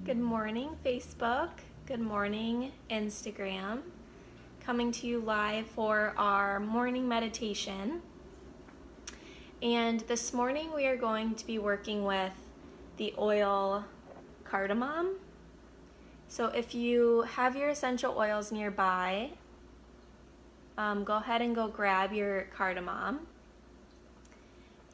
Good morning, Facebook. Good morning, Instagram. Coming to you live for our morning meditation. And this morning we are going to be working with the oil cardamom. So if you have your essential oils nearby, go ahead and go grab your cardamom.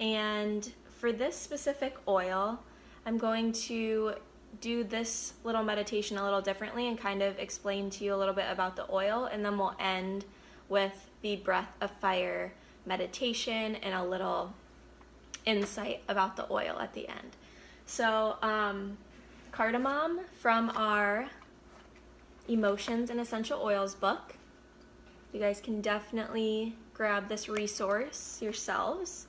And for this specific oil, I'm going to do this little meditation a little differently and kind of explain to you a little bit about the oil, and then we'll end with the breath of fire meditation and a little insight about the oil at the end. So cardamom from our Emotions and Essential Oils book. You guys can definitely grab this resource yourselves.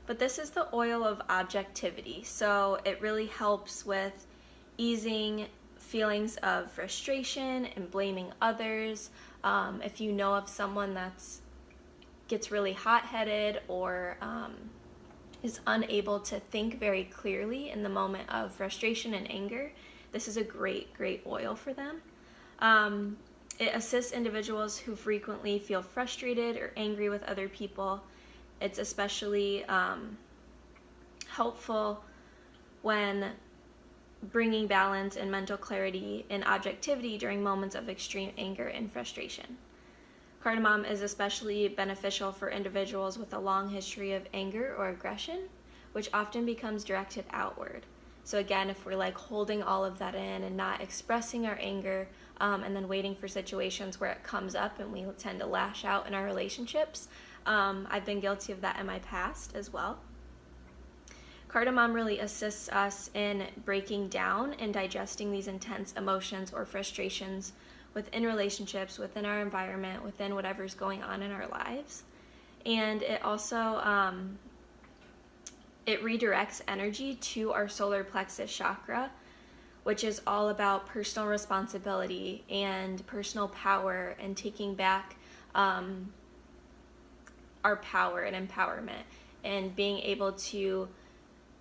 But this is the oil of objectivity, so it really helps with easing feelings of frustration and blaming others. If you know of someone that gets really hot-headed or is unable to think very clearly in the moment of frustration and anger, this is a great oil for them. It assists individuals who frequently feel frustrated or angry with other people. It's especially helpful when bringing balance and mental clarity and objectivity during moments of extreme anger and frustration. Cardamom is especially beneficial for individuals with a long history of anger or aggression, which often becomes directed outward. So again, if we're like holding all of that in and not expressing our anger, and then waiting for situations where it comes up and we tend to lash out in our relationships, I've been guilty of that in my past as well. Cardamom really assists us in breaking down and digesting these intense emotions or frustrations within relationships, within our environment, within whatever's going on in our lives. And it also, it redirects energy to our solar plexus chakra, which is all about personal responsibility and personal power and taking back our power and empowerment and being able to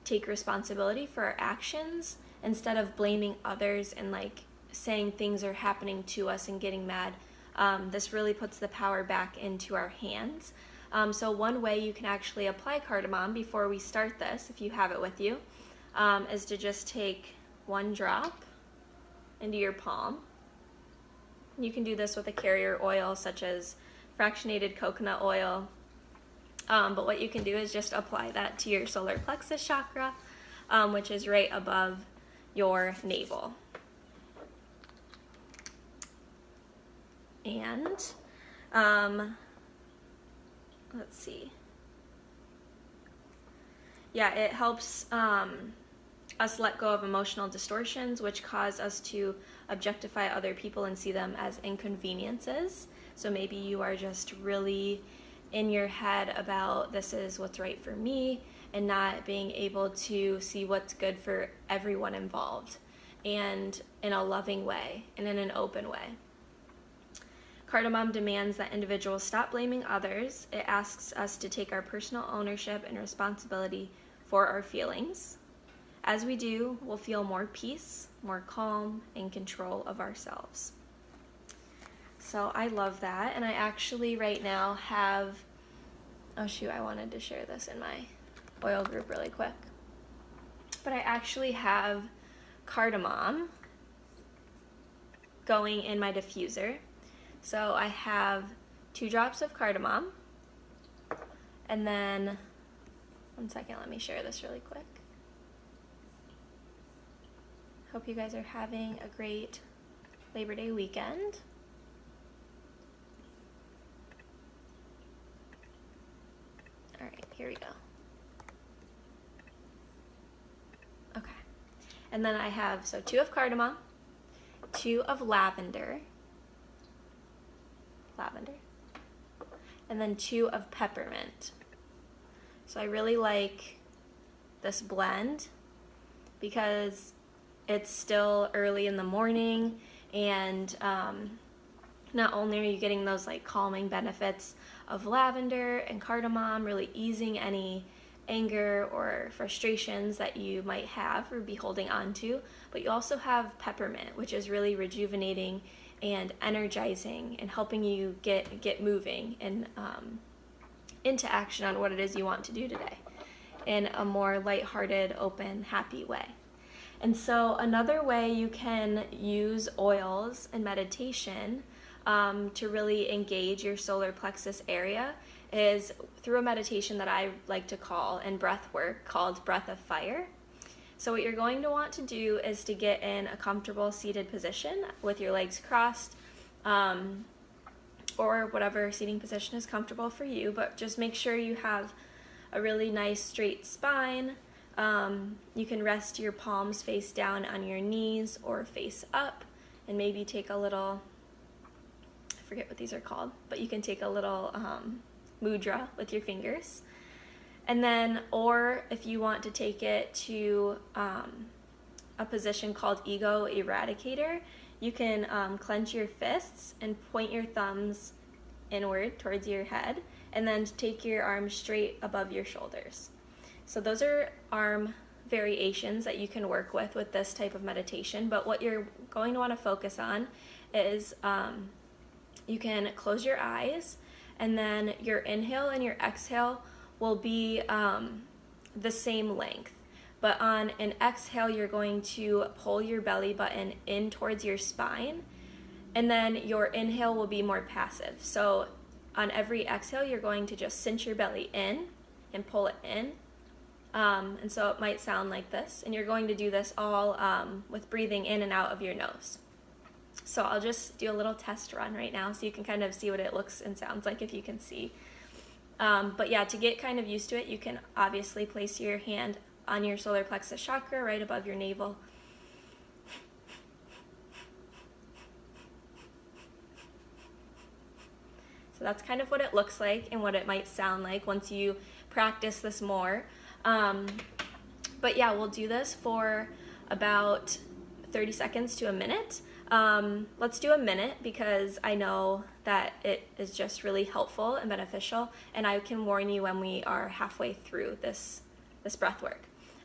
take responsibility for our actions instead of blaming others and like saying things are happening to us and getting mad. This really puts the power back into our hands. So one way you can actually apply cardamom before we start this, if you have it with you, is to just take one drop into your palm. You can do this with a carrier oil such as fractionated coconut oil. But what you can do is just apply that to your solar plexus chakra, which is right above your navel. And let's see. Yeah, it helps us let go of emotional distortions, which cause us to objectify other people and see them as inconveniences. So maybe you are just really in your head about this is what's right for me and not being able to see what's good for everyone involved and in a loving way and in an open way. Cardamom demands that individuals stop blaming others. It asks us to take our personal ownership and responsibility for our feelings. As we do, we'll feel more peace, more calm, and control of ourselves. So I love that, and I actually right now have, oh shoot, I wanted to share this in my oil group really quick. But I actually have cardamom going in my diffuser. So I have 2 drops of cardamom, and then, one second, let me share this really quick. Hope you guys are having a great Labor Day weekend. All right, here we go. Okay, and then I have, so 2 of cardamom, 2 of lavender, and then 2 of peppermint. So I really like this blend because it's still early in the morning, and not only are you getting those like calming benefits of lavender and cardamom, really easing any anger or frustrations that you might have or be holding on to. But you also have peppermint, which is really rejuvenating and energizing and helping you get moving and into action on what it is you want to do today in a more lighthearted, open, happy way. And so another way you can use oils in meditation to really engage your solar plexus area is through a meditation that I like to call in breath work called Breath of Fire. So what you're going to want to do is to get in a comfortable seated position with your legs crossed, or whatever seating position is comfortable for you, but just make sure you have a really nice straight spine. You can rest your palms face down on your knees or face up, and maybe take a little, I forget what these are called, but you can take a little mudra with your fingers. And then, or if you want to take it to a position called Ego Eradicator, you can clench your fists and point your thumbs inward towards your head, and then take your arms straight above your shoulders. So those are arm variations that you can work with this type of meditation, but what you're going to want to focus on is you can close your eyes, and then your inhale and your exhale will be the same length. But on an exhale, you're going to pull your belly button in towards your spine, and then your inhale will be more passive. So on every exhale, you're going to just cinch your belly in and pull it in. And so it might sound like this, and you're going to do this all with breathing in and out of your nose. So I'll just do a little test run right now so you can kind of see what it looks and sounds like if you can see. But yeah, to get kind of used to it, you can obviously place your hand on your solar plexus chakra right above your navel. So that's kind of what it looks like and what it might sound like once you practice this more. But yeah, we'll do this for about 30 seconds to a minute. Let's do a minute because I know that it is just really helpful and beneficial, and I can warn you when we are halfway through this breath work.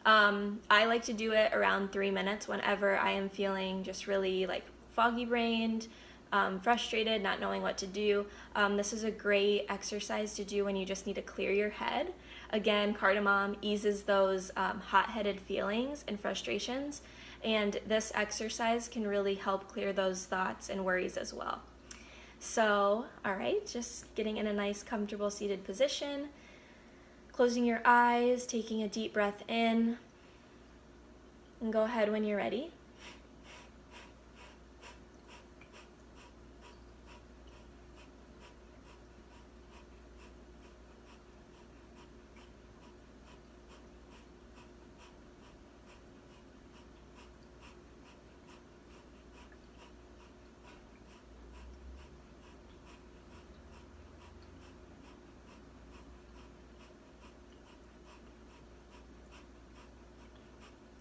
I like to do it around 3 minutes whenever I am feeling just really like foggy brained, frustrated, not knowing what to do. This is a great exercise to do when you just need to clear your head. Again, cardamom eases those hot-headed feelings and frustrations, and this exercise can really help clear those thoughts and worries as well. So, all right, just getting in a nice comfortable seated position, closing your eyes, taking a deep breath in, and go ahead when you're ready.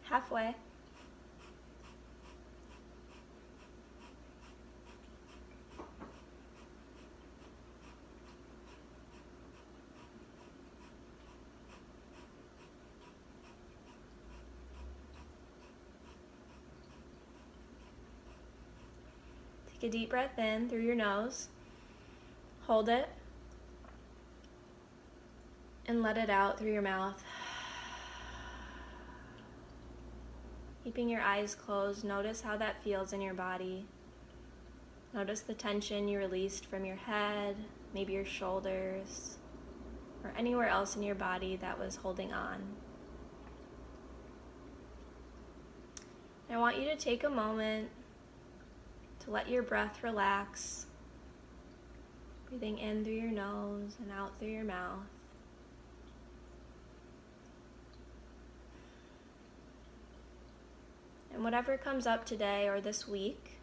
Halfway. Take a deep breath in through your nose, hold it, and let it out through your mouth. Keeping your eyes closed, notice how that feels in your body. Notice the tension you released from your head, maybe your shoulders, or anywhere else in your body that was holding on. I want you to take a moment to let your breath relax, breathing in through your nose and out through your mouth. And whatever comes up today or this week,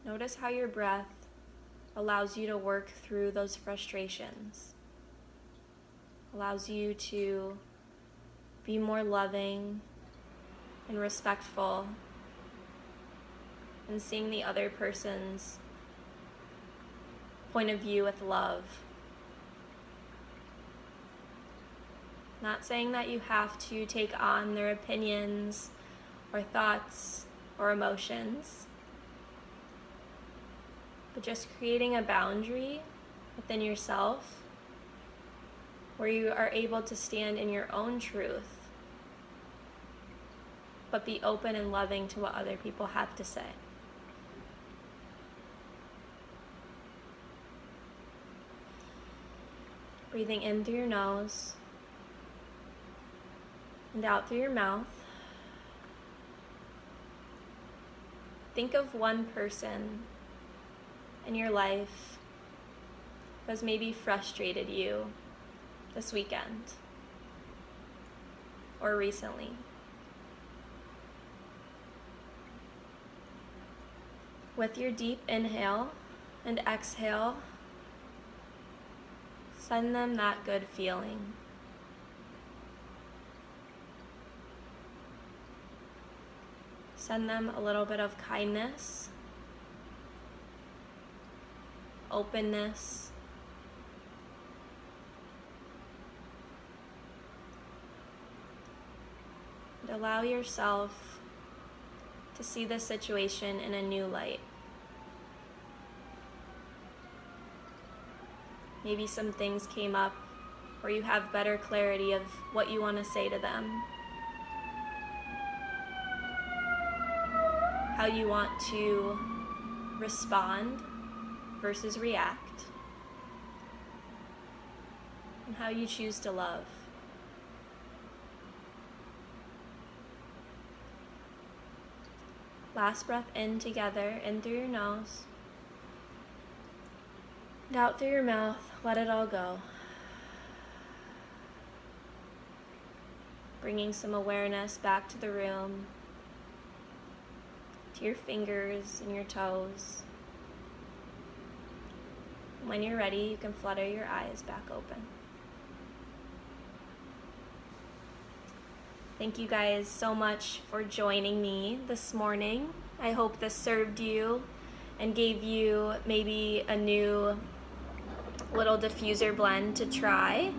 notice how your breath allows you to work through those frustrations, allows you to be more loving and respectful, and seeing the other person's point of view with love. Not saying that you have to take on their opinions or thoughts or emotions, but just creating a boundary within yourself where you are able to stand in your own truth, but be open and loving to what other people have to say. Breathing in through your nose and out through your mouth. Think of one person in your life who has maybe frustrated you this weekend or recently. With your deep inhale and exhale, send them that good feeling. Send them a little bit of kindness, openness, and allow yourself to see the situation in a new light. Maybe some things came up where you have better clarity of what you want to say to them, how you want to respond versus react, and how you choose to love. Last breath in together, in through your nose, and out through your mouth. Let it all go. Bringing some awareness back to the room, to your fingers and your toes. When you're ready, you can flutter your eyes back open. Thank you guys so much for joining me this morning. I hope this served you and gave you maybe a new little diffuser blend to try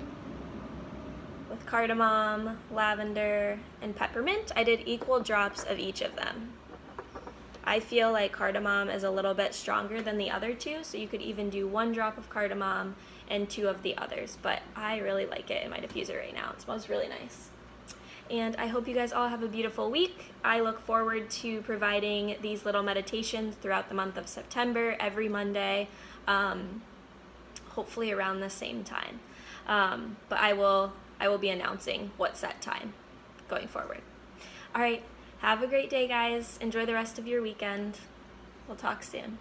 with cardamom, lavender, and peppermint. I did equal drops of each of them. I feel like cardamom is a little bit stronger than the other two, so you could even do 1 drop of cardamom and 2 of the others, but I really like it in my diffuser right now. It smells really nice. And I hope you guys all have a beautiful week. I look forward to providing these little meditations throughout the month of September, every Monday, hopefully around the same time. But I will be announcing what set time going forward. All right, have a great day, guys. Enjoy the rest of your weekend. We'll talk soon.